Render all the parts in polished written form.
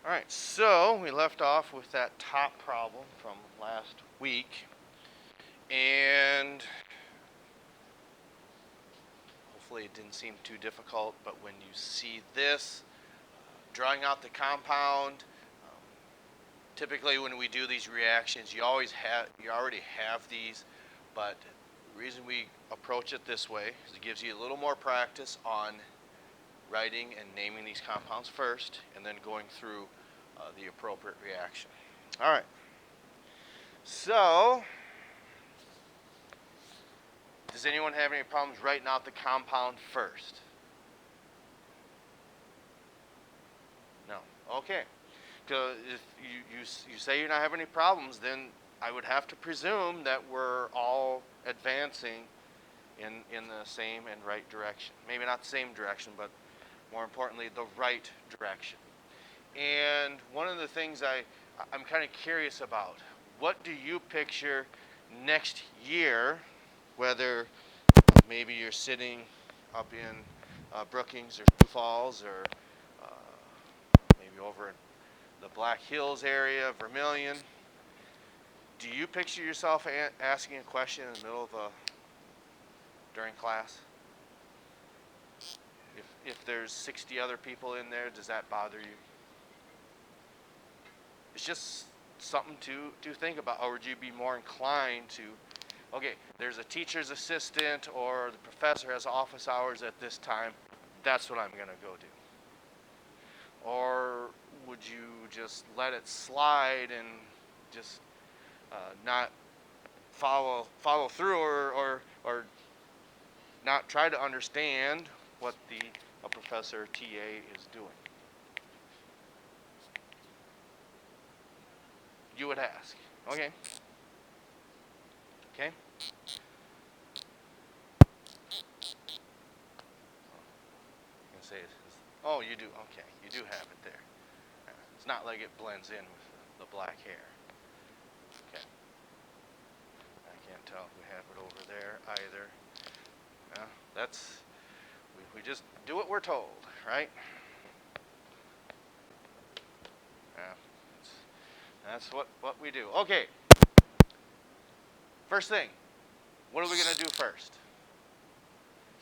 All right, so we left off with that top problem from last week, and hopefully it didn't seem too difficult, but when you see this, drawing out the compound, typically when we do these reactions, you already have these, but the reason we approach it this way is it gives you a little more practice on writing and naming these compounds first, and then going through the appropriate reaction. All right. So, does anyone have any problems writing out the compound first? No. Okay. Because if you say you're not having any problems, then I would have to presume that we're all advancing in the same and right direction. Maybe not the same direction, but more importantly, the right direction. And one of the things I'm kind of curious about, what do you picture next year, whether maybe you're sitting up in Brookings or Sioux Falls, or maybe over in the Black Hills area, Vermilion. Do you picture yourself asking a question in the middle of during class? If there's 60 other people in there, does that bother you? It's just something to think about. Or would you be more inclined to, okay, there's a teacher's assistant or the professor has office hours at this time, that's what I'm going to go do? Or would you just let it slide and just not follow through, or not try to understand what a professor or TA is doing? You would ask. Okay. Okay. I'm gonna say oh, you do. Okay, you do have it there. It's not like it blends in with the black hair. Okay. I can't tell if we have it over there either. We just do what we're told, right? Yeah, that's what we do. Okay. First thing, what are we going to do first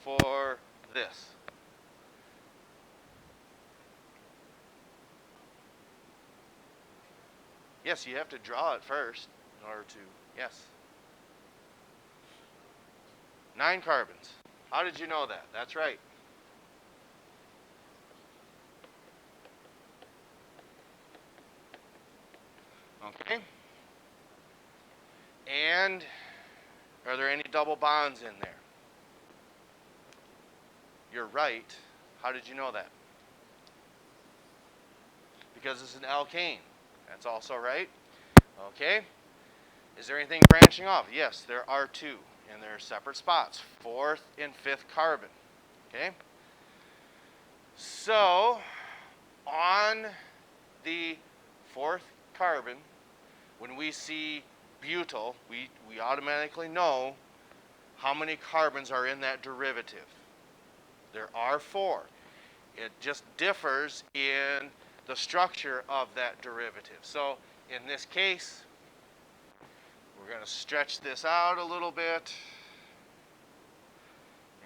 for this? Yes, you have to draw it first in order to, yes. 9 carbons. How did you know that? That's right. Okay. And are there any double bonds in there? You're right. How did you know that? Because it's an alkane. That's also right. Okay. Is there anything branching off? Yes, there are 2. And they're separate spots. 4th and 5th carbon. Okay. So, on the 4th carbon, when we see butyl, we automatically know how many carbons are in that derivative. There are 4. It just differs in the structure of that derivative. So in this case, we're going to stretch this out a little bit.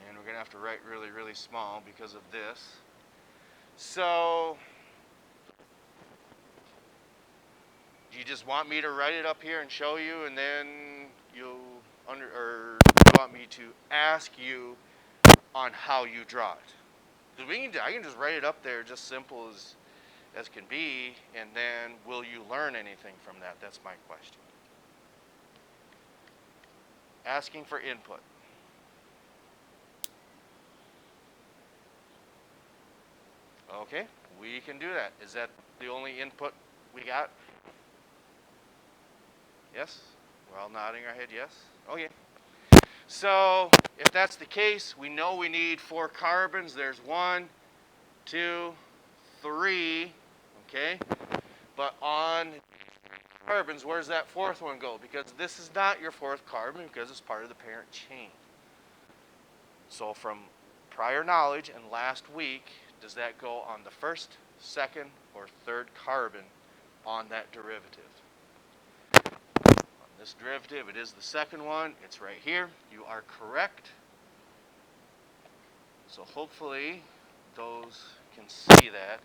And we're going to have to write really, really small because of this. So do you just want me to write it up here and show you, and then or do you want me to ask you on how you draw it? Because I can just write it up there, just simple as can be, and then will you learn anything from that? That's my question. Asking for input. Okay, we can do that. Is that the only input we got? Yes? We're all nodding our head yes? Okay. So if that's the case, we know we need 4 carbons. There's 1, 2, 3, okay? But on carbons, where's that 4th one go? Because this is not your 4th carbon because it's part of the parent chain. So from prior knowledge and last week, does that go on the 1st, 2nd, or third carbon on that derivative. On this derivative, it is the second one. It's right here. You are correct. So hopefully those can see that.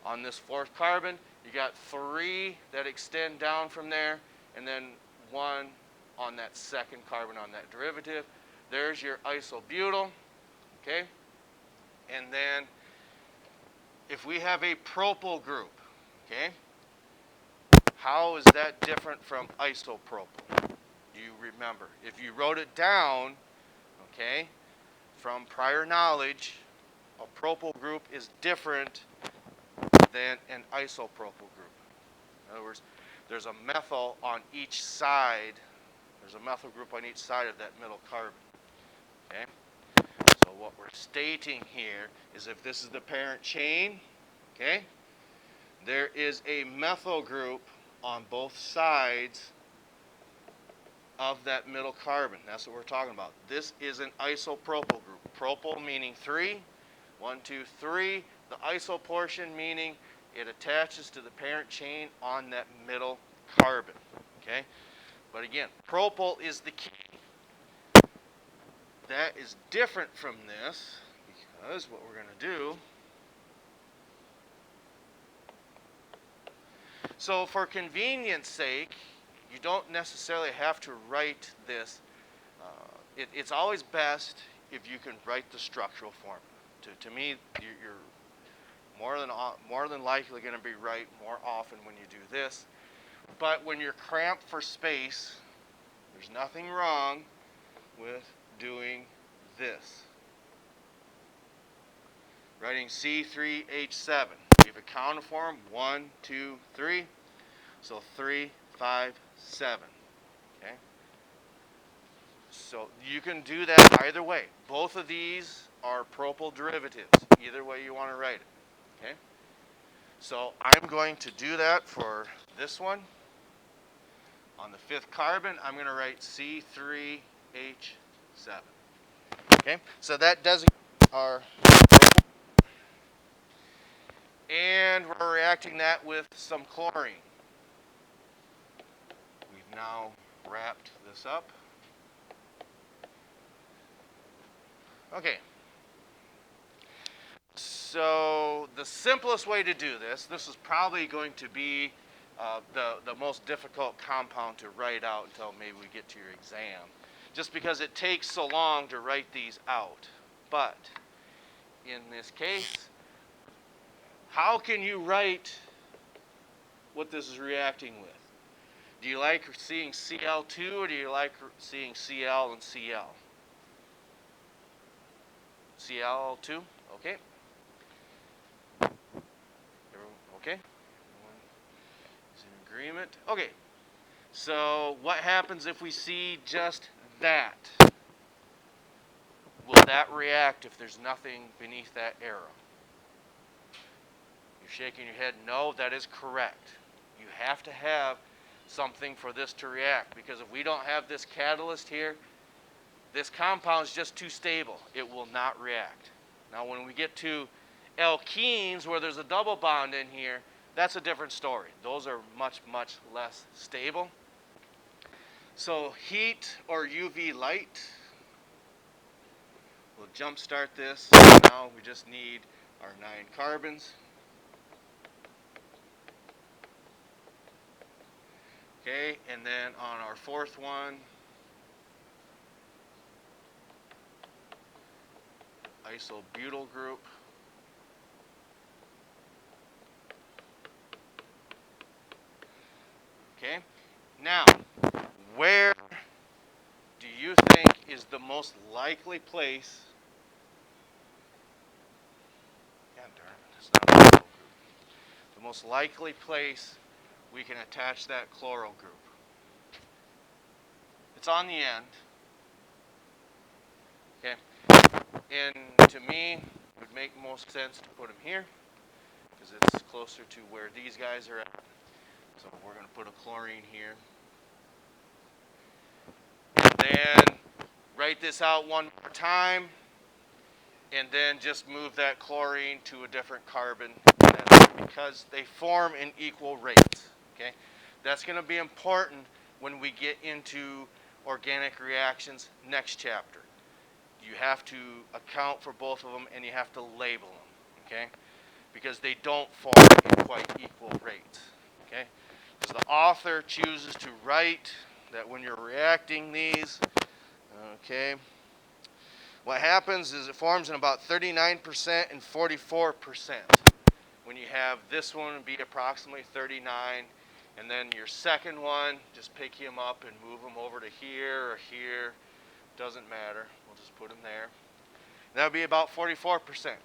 On this fourth carbon, you got 3 that extend down from there, and then 1 on that second carbon on that derivative. There's your isobutyl, okay? And then if we have a propyl group, okay, how is that different from isopropyl? Do you remember? If you wrote it down, okay, from prior knowledge, a propyl group is different than an isopropyl group. In other words, there's a methyl on each side. There's a methyl group on each side of that middle carbon. Okay? So what we're stating here is if this is the parent chain, okay, there is a methyl group on both sides of that middle carbon. That's what we're talking about. This is an isopropyl group. Propyl meaning 3. 1, 2, 3. The iso portion meaning it attaches to the parent chain on that middle carbon. Okay? But again, propyl is the key. That is different from this because what we're going to do, so for convenience sake, you don't necessarily have to write this. It's always best if you can write the structural formula. To me, you're more than likely going to be right more often when you do this. But when you're cramped for space, there's nothing wrong with doing this. Writing C3H7. We have a counter form, 1, 2, 3. So 3, 5, 7. Okay? So you can do that either way. Both of these are propyl derivatives, either way you want to write it. Okay? So I'm going to do that for this one. On the 5th carbon, I'm going to write C3H7. Okay? So that designates our propyl. And we're reacting that with some chlorine. We've now wrapped this up. Okay. So the simplest way to do this is probably going to be the most difficult compound to write out until maybe we get to your exam, just because it takes so long to write these out. But in this case, how can you write what this is reacting with? Do you like seeing Cl2 or do you like seeing Cl and Cl? Cl2, okay. Okay, everyone is in agreement. Okay, so what happens if we see just that? Will that react if there's nothing beneath that arrow? You're shaking your head. No, that is correct. You have to have something for this to react, because if we don't have this catalyst here, this compound is just too stable. It will not react. Now when we get to alkenes where there's a double bond in here, that's a different story. Those are much, much less stable. So heat or UV light will jumpstart this. Now we just need our 9 carbons. Okay, and then on our 4th one, isobutyl group. Okay, now where do you think is the most likely place? God darn it, it's not a chloral group. The most likely place we can attach that chloral group. It's on the end. Okay, and to me, it would make most sense to put them here because it's closer to where these guys are at. So we're going to put a chlorine here. Then write this out one more time, and then just move that chlorine to a different carbon. And because they form in equal rates. Okay, that's going to be important when we get into organic reactions next chapter. You have to account for both of them and you have to label them, okay? Because they don't form in quite equal rates, okay? Because the author chooses to write that when you're reacting these, okay, what happens is it forms in about 39% and 44%. When you have this one be approximately 39, and then your second one, just pick him up and move him over to here or here. Doesn't matter. We'll just put them there. That would be about 44%.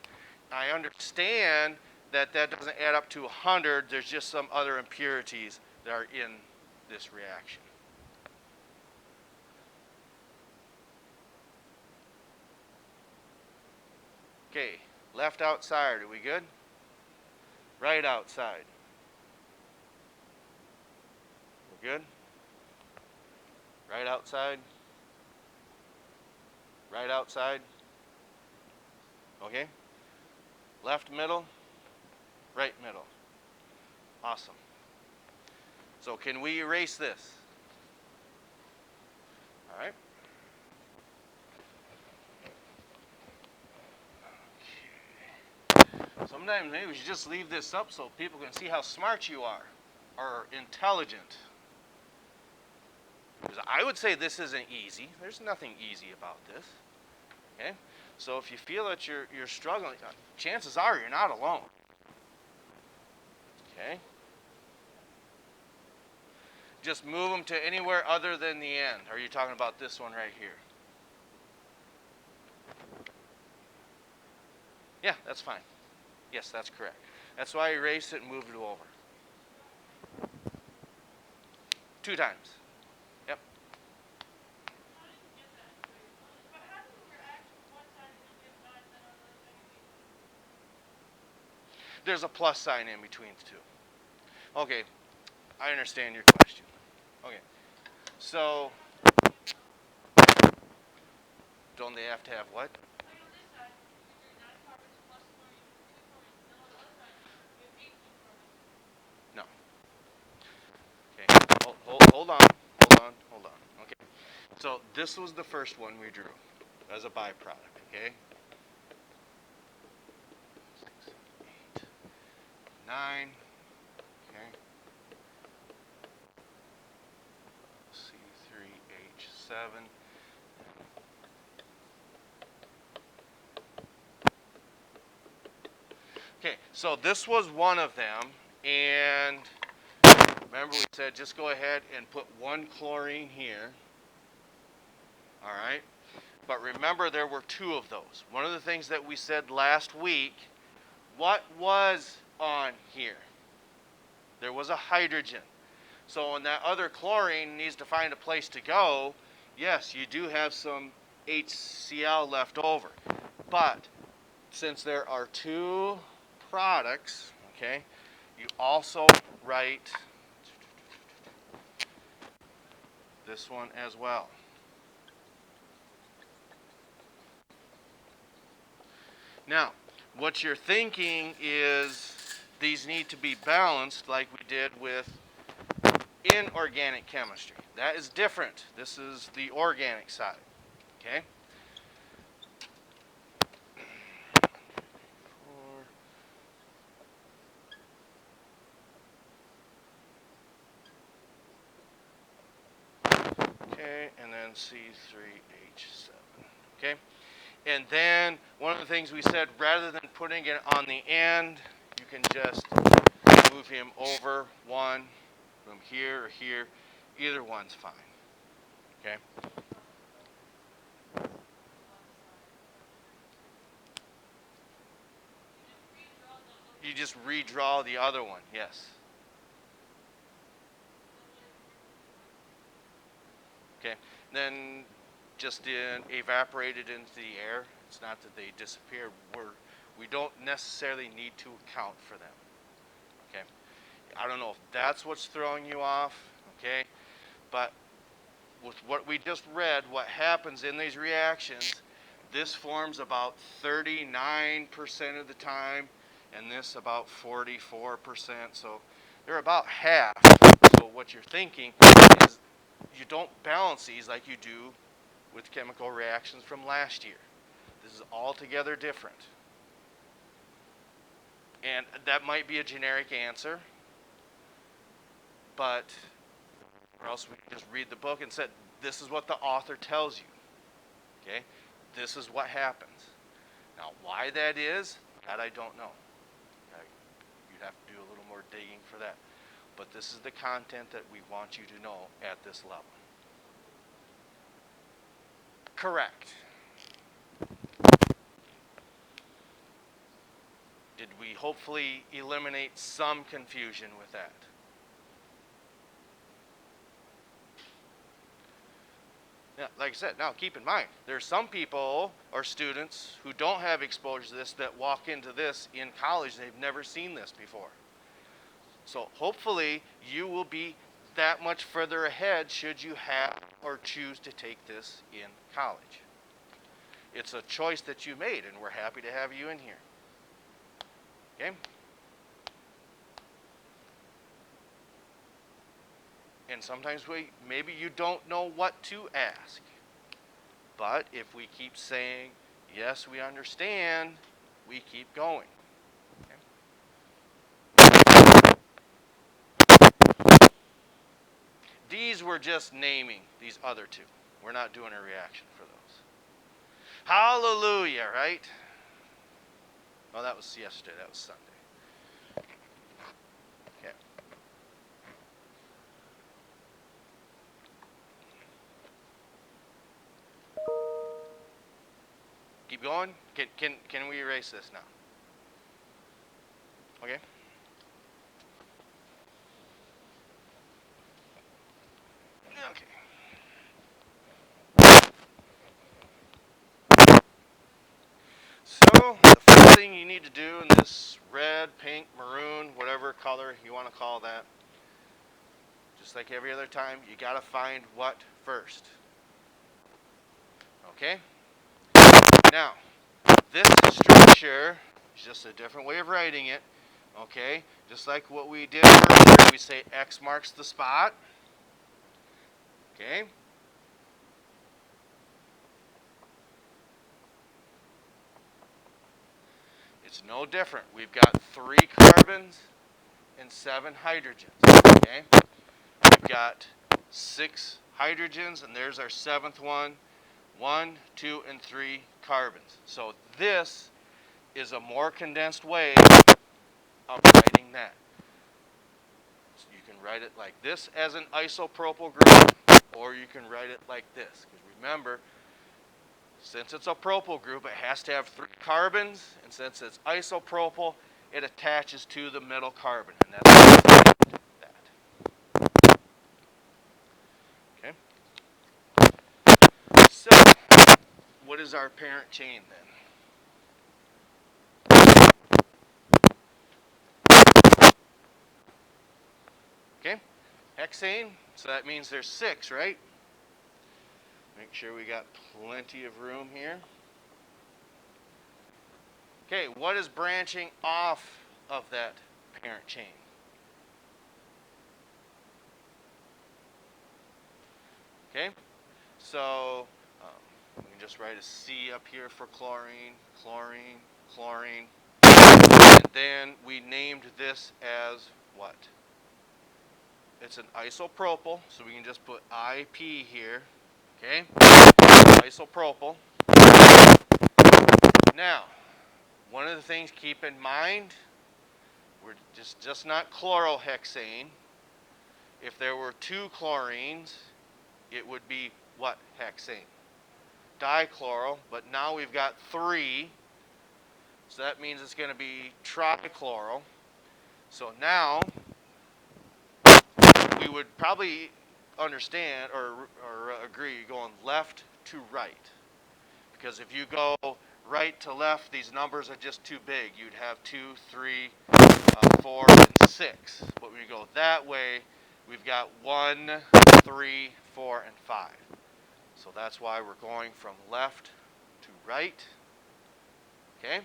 I understand that that doesn't add up to 100. There's just some other impurities that are in this reaction. Okay, left outside, are we good? Right outside. We're good? Right outside? Right outside? Okay. Left middle? Right middle. Awesome. So can we erase this? All right. Okay. Sometimes maybe we should just leave this up so people can see how smart you are or intelligent. Because I would say this isn't easy. There's nothing easy about this. Okay? So if you feel that you're struggling, chances are you're not alone. Okay? Just move them to anywhere other than the end. Are you talking about this one right here? Yeah, that's fine. Yes, that's correct. That's why I erased it and moved it over. 2 times. Yep. There's a plus sign in between the two. Okay, I understand your question. Okay, so don't they have to have what? No. Okay, hold on. Okay, so this was the first one we drew as a byproduct, okay? 6, 8, 9, okay? C3H7. Okay, so this was one of them, and remember we said just go ahead and put 1 chlorine here, all right? But remember there were 2 of those. One of the things that we said last week, what was on here? There was a hydrogen. So when that other chlorine needs to find a place to go, yes, you do have some HCl left over. But since there are 2 products, okay, you also write this one as well. Now, what you're thinking is these need to be balanced like we did with inorganic chemistry. That is different. This is the organic side, okay? Okay, and then C3H7, okay? And then one of the things we said, rather than putting it on the end, you can just move him over 1, from here or here. Either one's fine, okay? You just redraw the other one, yes. Okay, then just evaporated into the air. It's not that they disappeared. We don't necessarily need to account for them. Okay, I don't know if that's what's throwing you off. Okay, but with what we just read, what happens in these reactions, this forms about 39% of the time, and this about 44%. So they're about half. So what you're thinking is you don't balance these like you do with chemical reactions from last year. This is altogether different. And that might be a generic answer, but or else we just read the book and said, this is what the author tells you. Okay? This is what happens. Now, why that is, that I don't know. Okay? You'd have to do a little more digging for that. But this is the content that we want you to know at this level. Correct. Did we hopefully eliminate some confusion with that? Now, like I said, now keep in mind, there's some people or students who don't have exposure to this that walk into this in college. They've never seen this before. So hopefully you will be that much further ahead should you have or choose to take this in college. It's a choice that you made, and we're happy to have you in here. Okay? And sometimes maybe you don't know what to ask. But if we keep saying, yes, we understand, we keep going. Okay? These were just naming these other two. We're not doing a reaction for those. Hallelujah, right? Oh, that was yesterday. That was Sunday. Okay. Keep going. Can we erase this now? Okay. Okay. So the first thing you need to do in this red, pink, maroon, whatever color you want to call that, just like every other time, you got to find what first. Okay? Now, this structure is just a different way of writing it. Okay? Just like what we did earlier, we say X marks the spot. Okay? It's no different. We've got 3 carbons and 7 hydrogens. Okay? We've got 6 hydrogens, and there's our 7th one. 1, 2, and 3 carbons. So this is a more condensed way of writing that. So you can write it like this as an isopropyl group, or you can write it like this. Because remember, since it's a propyl group, it has to have 3 carbons, and since it's isopropyl, it attaches to the middle carbon, and that's why we named that. Okay? So, what is our parent chain then? Okay? Hexane, so that means there's 6, right? Make sure we got plenty of room here. Okay, what is branching off of that parent chain? Okay, so we can just write a C up here for chlorine, chlorine, chlorine. And then we named this as what? It's an isopropyl, so we can just put IP here. Okay, isopropyl. Now, one of the things keep in mind, we're just not chlorohexane. If there were 2 chlorines, it would be what hexane? Dichloral, but now we've got 3, so that means it's going to be trichloral. So now we would probably understand or agree going left to right, because if you go right to left, these numbers are just too big. You'd have 2, 3, 4, and 6. But when you go that way, we've got 1, 3, 4, and 5. So that's why we're going from left to right. Okay?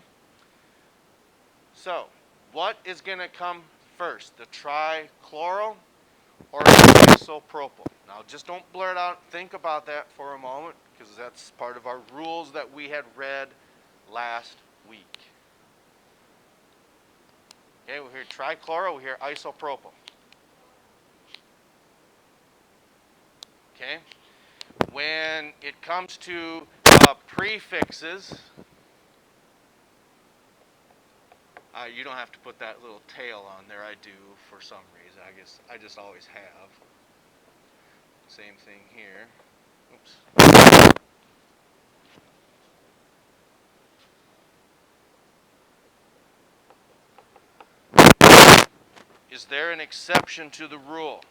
So what is going to come first, the trichloro or the isopropyl? Now, just don't blurt out. Think about that for a moment, because that's part of our rules that we had read last week. Okay, we hear trichloro, we hear isopropyl. Okay, when it comes to prefixes, you don't have to put that little tail on there. I do for some reason. I guess I just always have. Same thing here. Oops. Is there an exception to the rule?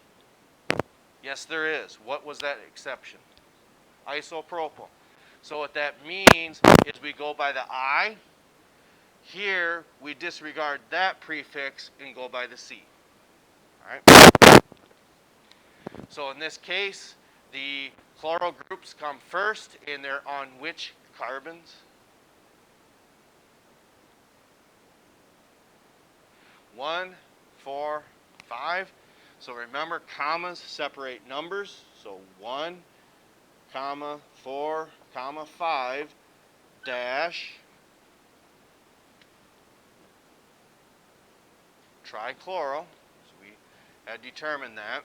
Yes, there is. What was that exception? Isopropyl. So what that means is we go by the I. Here, we disregard that prefix and go by the C. All right? So in this case, the chloral groups come first, and they're on which carbons? 1, 4, 5. So remember, commas separate numbers. So 1, comma, 4, comma, 5, dash, trichloro. So we had determined that.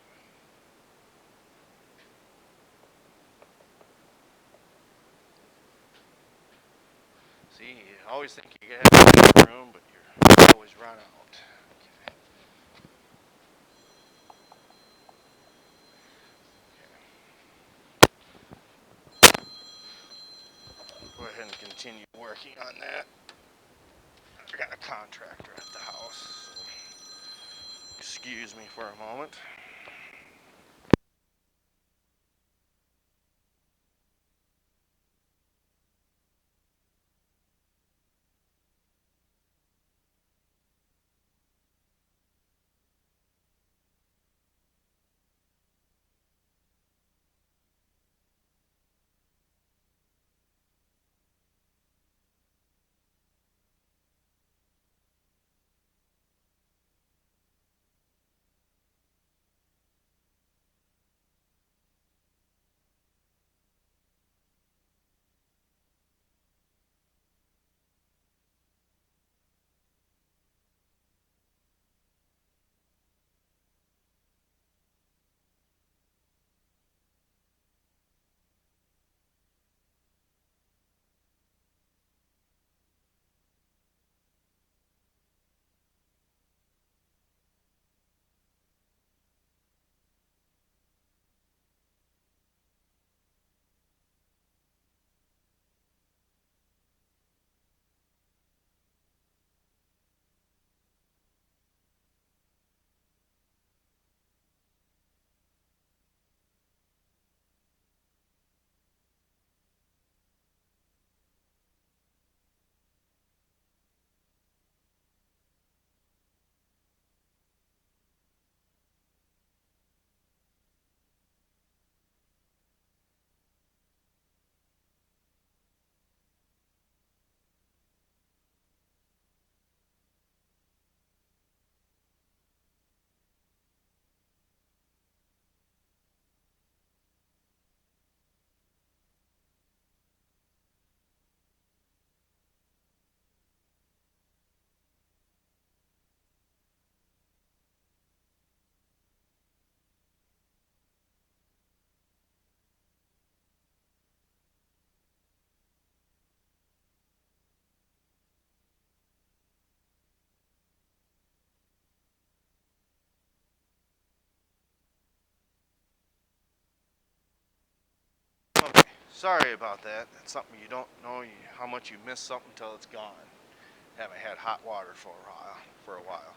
See, you always think you have room, but you always run out. Go ahead and continue working on that. I got a contractor at the house, so excuse me for a moment. Okay, sorry about that. That's something you don't know how much you miss something until it's gone. Haven't had hot water for a while.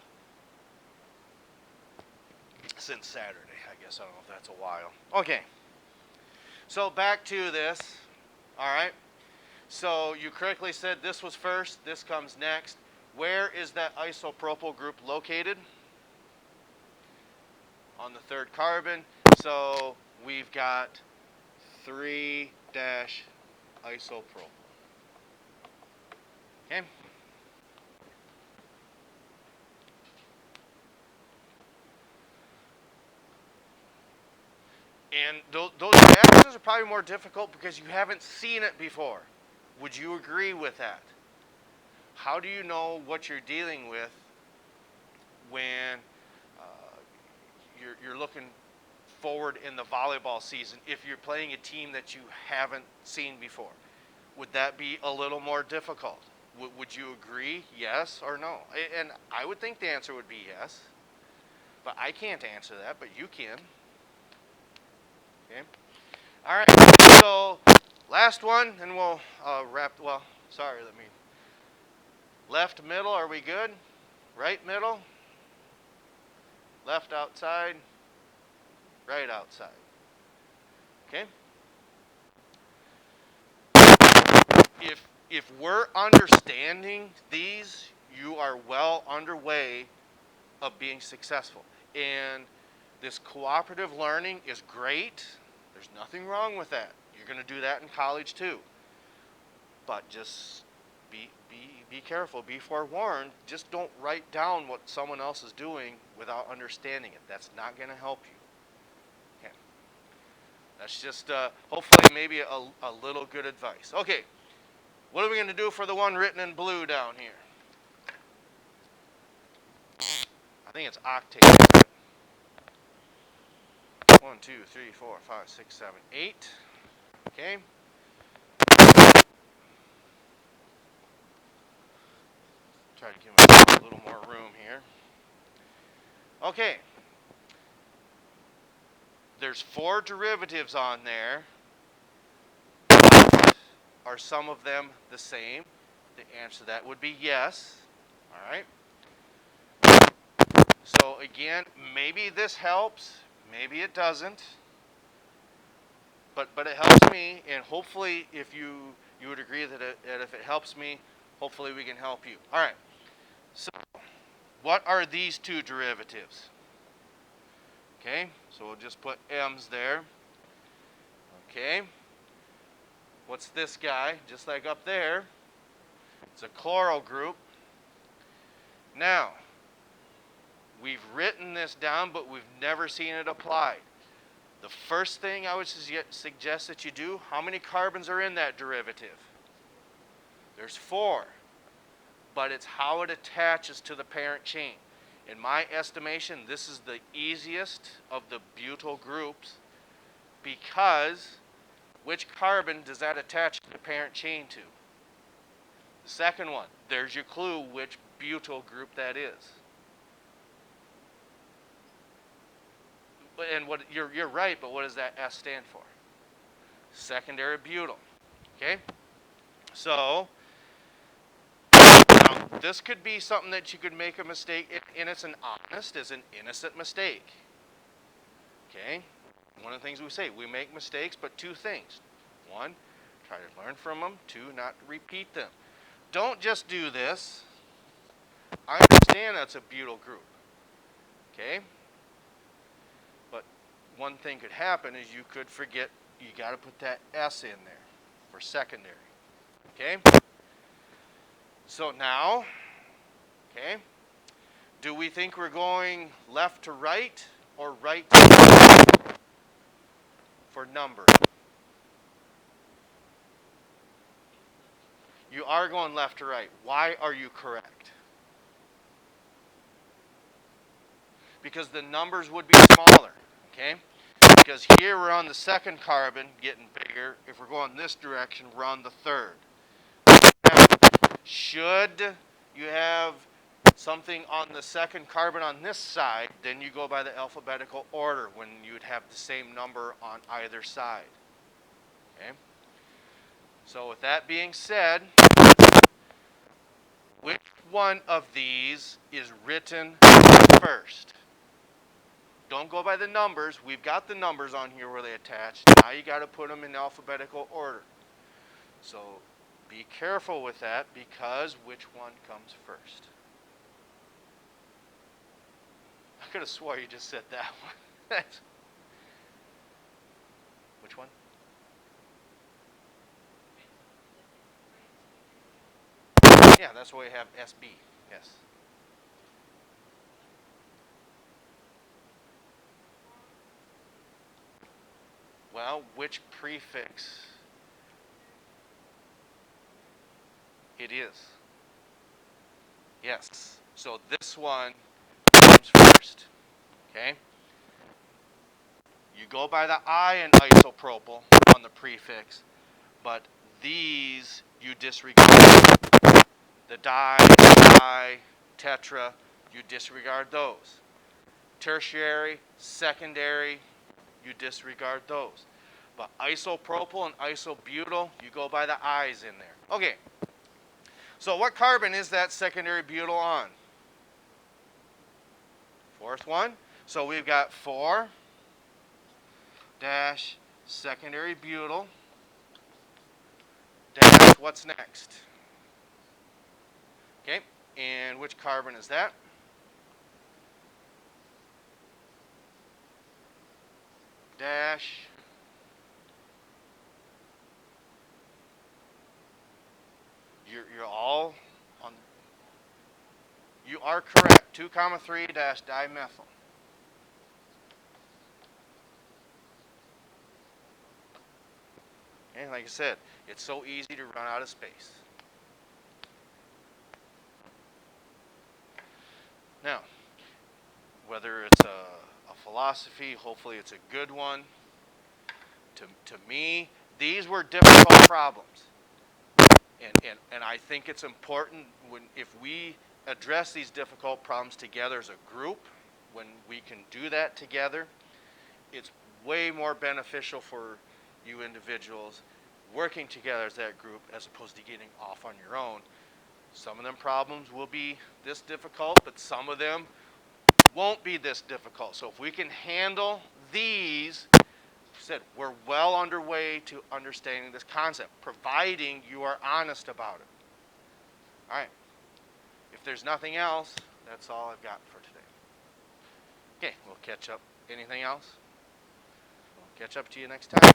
Since Saturday, I guess. I don't know if that's a while. Okay. So back to this. All right. So you correctly said this was first, this comes next. Where is that isopropyl group located? On the third carbon. So we've got 3 dash isopropyl. Okay. And those reactions are probably more difficult because you haven't seen it before. Would you agree with that? How do you know what you're dealing with when you're looking forward in the volleyball season if you're playing a team that you haven't seen before? Would that be a little more difficult? Would you agree, yes or no? And I would think the answer would be yes, but I can't answer that, but you can. Okay. All right. So last one, and we'll wrap. Well, sorry. Let me. Left middle. Are we good? Right middle. Left outside. Right outside. Okay. If we're understanding these, you are well underway of being successful. And this cooperative learning is great. There's nothing wrong with that. You're going to do that in college too. But just be careful, be forewarned. Just don't write down what someone else is doing without understanding it. That's not going to help you. Okay. That's just hopefully maybe a little good advice. Okay. What are we going to do for the one written in blue down here? I think it's octave. 1, 2, 3, 4, 5, 6, 7, 8. Okay. Try to give myself a little more room here. Okay. There's 4 derivatives on there. Are some of them the same? The answer to that would be yes. All right. So again, maybe this helps, maybe it doesn't. But it helps me, and hopefully if you would agree that if it helps me, hopefully we can help you. All right. So what are these 2 derivatives? Okay, so we'll just put m's there. Okay. What's this guy? Just like up there, it's a chloral group. Now, we've written this down, but we've never seen it applied. The first thing I would suggest that you do, how many carbons are in that derivative? There's 4. But it's how it attaches to the parent chain. In my estimation, this is the easiest of the butyl groups because which carbon does that attach to the parent chain to? The second one. There's your clue which butyl group that is. And what you're right, but what does that S stand for? Secondary butyl. Okay? So now, this could be something that you could make a mistake in, and it's an honest, it's an innocent mistake. Okay? One of the things we say, we make mistakes, but 2 things. 1, try to learn from them. 2, not repeat them. Don't just do this. I understand that's a butyl group. Okay? But one thing could happen is you could forget, you got to put that S in there for secondary. Okay? So now, okay, do we think we're going left to right or right to left for numbering? You are going left to right. Why are you correct? Because the numbers would be smaller, okay? Because here we're on the second carbon, getting bigger. If we're going this direction, we're on the third. Now, should you have something on the second carbon on this side, then you go by the alphabetical order when you would have the same number on either side. Okay? So with that being said, which one of these is written first? Don't go by the numbers. We've got the numbers on here where they attach. Now you got to put them in alphabetical order. So be careful with that because which one comes first? I could have swore you just said that one. Which one? Yeah, that's why we have SB. Yes. Well, which prefix it is? Yes. So this one comes first. Okay? You go by the I in isopropyl on the prefix, but these you disregard. The di, tetra, you disregard those. Tertiary, secondary, you disregard those. But isopropyl and isobutyl, you go by the I's in there. Okay, so what carbon is that secondary butyl on? Fourth one. So we've got 4 dash secondary butyl dash what's next? Okay, and which carbon is that? Dash. You're all on. You are correct. 2, 3 dash dimethyl. And like I said, it's so easy to run out of space. Now, whether it's a philosophy, hopefully it's a good one. To me, these were difficult problems. And I think it's important if we address these difficult problems together as a group, when we can do that together, it's way more beneficial for you individuals working together as that group as opposed to getting off on your own. Some of them problems will be this difficult, but some of them won't be this difficult. So if we can handle these, said we're well underway to understanding this concept, providing you are honest about it. All right. If there's nothing else, that's all I've got for today. Okay, we'll catch up. Anything else? We'll catch up to you next time.